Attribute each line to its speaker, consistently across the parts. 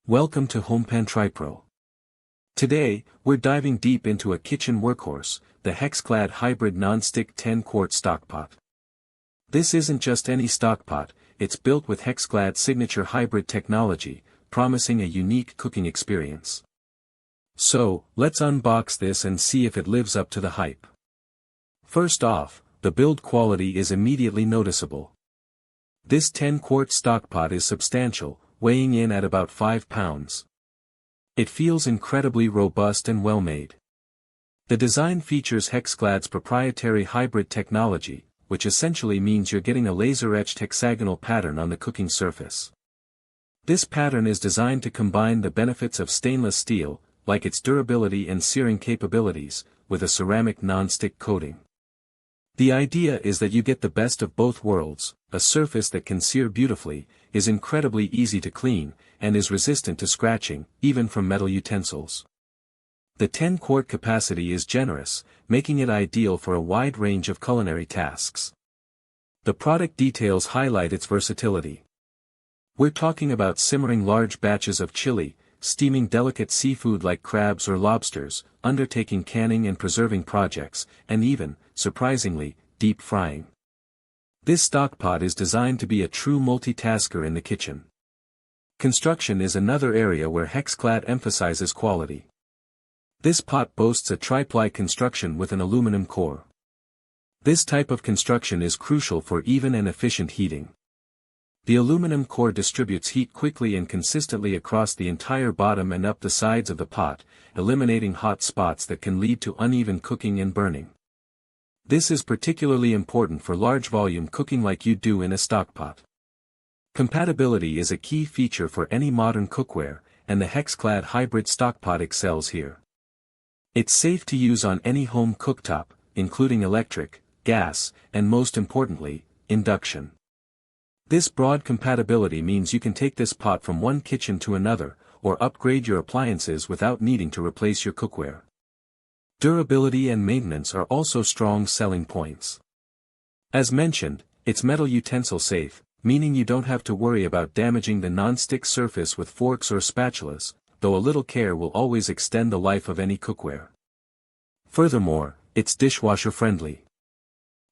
Speaker 1: Welcome to HomePan TriPro. Today, we're diving deep into a kitchen workhorse, the HexClad Hybrid non-stick 10-quart stockpot. This isn't just any stockpot, it's built with HexClad's signature hybrid technology, promising a unique cooking experience. So, let's unbox this and see if it lives up to the hype. First off, the build quality is immediately noticeable. This 10-quart stockpot is substantial, weighing in at about 5 pounds. It feels incredibly robust and well-made. The design features HexClad's proprietary hybrid technology, which essentially means you're getting a laser-etched hexagonal pattern on the cooking surface. This pattern is designed to combine the benefits of stainless steel, like its durability and searing capabilities, with a ceramic non-stick coating. The idea is that you get the best of both worlds: a surface that can sear beautifully, is incredibly easy to clean, and is resistant to scratching, even from metal utensils. The 10-quart capacity is generous, making it ideal for a wide range of culinary tasks. The product details highlight its versatility. We're talking about simmering large batches of chili, steaming delicate seafood like crabs or lobsters, undertaking canning and preserving projects, and even, surprisingly, deep frying. This stockpot is designed to be a true multitasker in the kitchen. Construction is another area where HexClad emphasizes quality. This pot boasts a tri-ply construction with an aluminum core. This type of construction is crucial for even and efficient heating. The aluminum core distributes heat quickly and consistently across the entire bottom and up the sides of the pot, eliminating hot spots that can lead to uneven cooking and burning. This is particularly important for large volume cooking like you do in a stockpot. Compatibility is a key feature for any modern cookware, and the HexClad Hybrid stockpot excels here. It's safe to use on any home cooktop, including electric, gas, and most importantly, induction. This broad compatibility means you can take this pot from one kitchen to another, or upgrade your appliances without needing to replace your cookware. Durability and maintenance are also strong selling points. As mentioned, it's metal utensil safe, meaning you don't have to worry about damaging the non-stick surface with forks or spatulas, though a little care will always extend the life of any cookware. Furthermore, it's dishwasher friendly.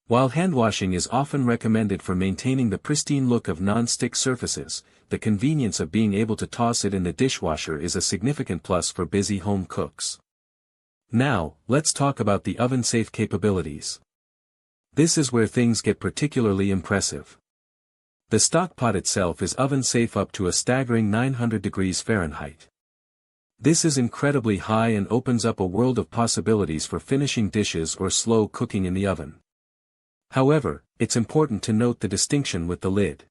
Speaker 1: While handwashing is often recommended for maintaining the pristine look of non-stick surfaces, the convenience of being able to toss it in the dishwasher is a significant plus for busy home cooks. Now, let's talk about the oven-safe capabilities. This is where things get particularly impressive. The stockpot itself is oven-safe up to a staggering 900 degrees Fahrenheit. This is incredibly high and opens up a world of possibilities for finishing dishes or slow cooking in the oven. However, it's important to note the distinction with the lid.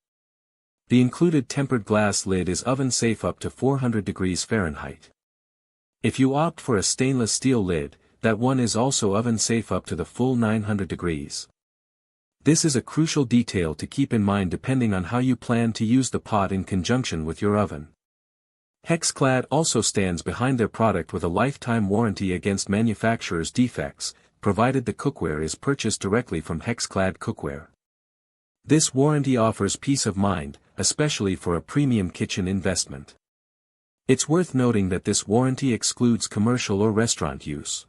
Speaker 1: The included tempered glass lid is oven-safe up to 400 degrees Fahrenheit. If you opt for a stainless steel lid, that one is also oven-safe up to the full 900 degrees. This is a crucial detail to keep in mind depending on how you plan to use the pot in conjunction with your oven. HexClad also stands behind their product with a lifetime warranty against manufacturer's defects, provided the cookware is purchased directly from HexClad Cookware. This warranty offers peace of mind, especially for a premium kitchen investment. It's worth noting that this warranty excludes commercial or restaurant use.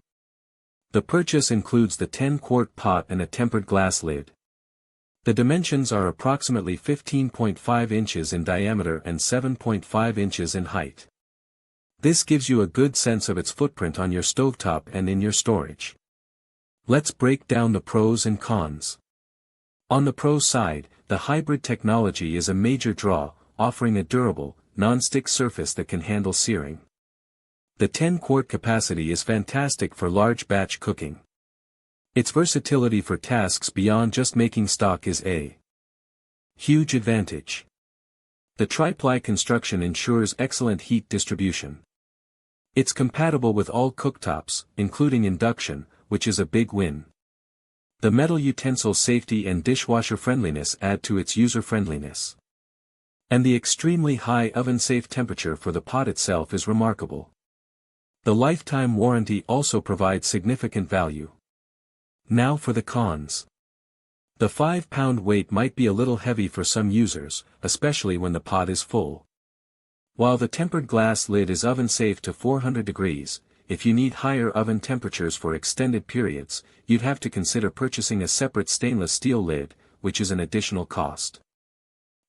Speaker 1: The purchase includes the 10-quart pot and a tempered glass lid. The dimensions are approximately 15.5 inches in diameter and 7.5 inches in height. This gives you a good sense of its footprint on your stovetop and in your storage. Let's break down the pros and cons. On the pro side, the hybrid technology is a major draw, offering a durable, non-stick surface that can handle searing. The 10-quart capacity is fantastic for large batch cooking. Its versatility for tasks beyond just making stock is a huge advantage. The tri-ply construction ensures excellent heat distribution. It's compatible with all cooktops, including induction, which is a big win. The metal utensil safety and dishwasher friendliness add to its user-friendliness. And the extremely high oven-safe temperature for the pot itself is remarkable. The lifetime warranty also provides significant value. Now for the cons. The 5-pound weight might be a little heavy for some users, especially when the pot is full. While the tempered glass lid is oven safe to 400 degrees, if you need higher oven temperatures for extended periods, you'd have to consider purchasing a separate stainless steel lid, which is an additional cost.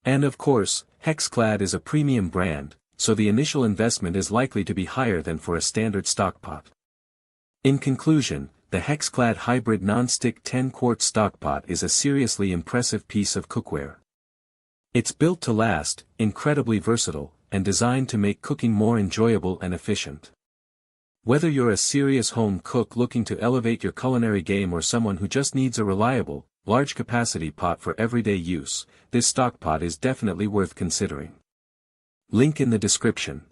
Speaker 1: And of course, HexClad is a premium brand, so the initial investment is likely to be higher than for a standard stockpot. In conclusion, the HexClad Hybrid non-stick 10-quart stockpot is a seriously impressive piece of cookware. It's built to last, incredibly versatile, and designed to make cooking more enjoyable and efficient. Whether you're a serious home cook looking to elevate your culinary game or someone who just needs a reliable, large-capacity pot for everyday use, this stockpot is definitely worth considering. Link in the description.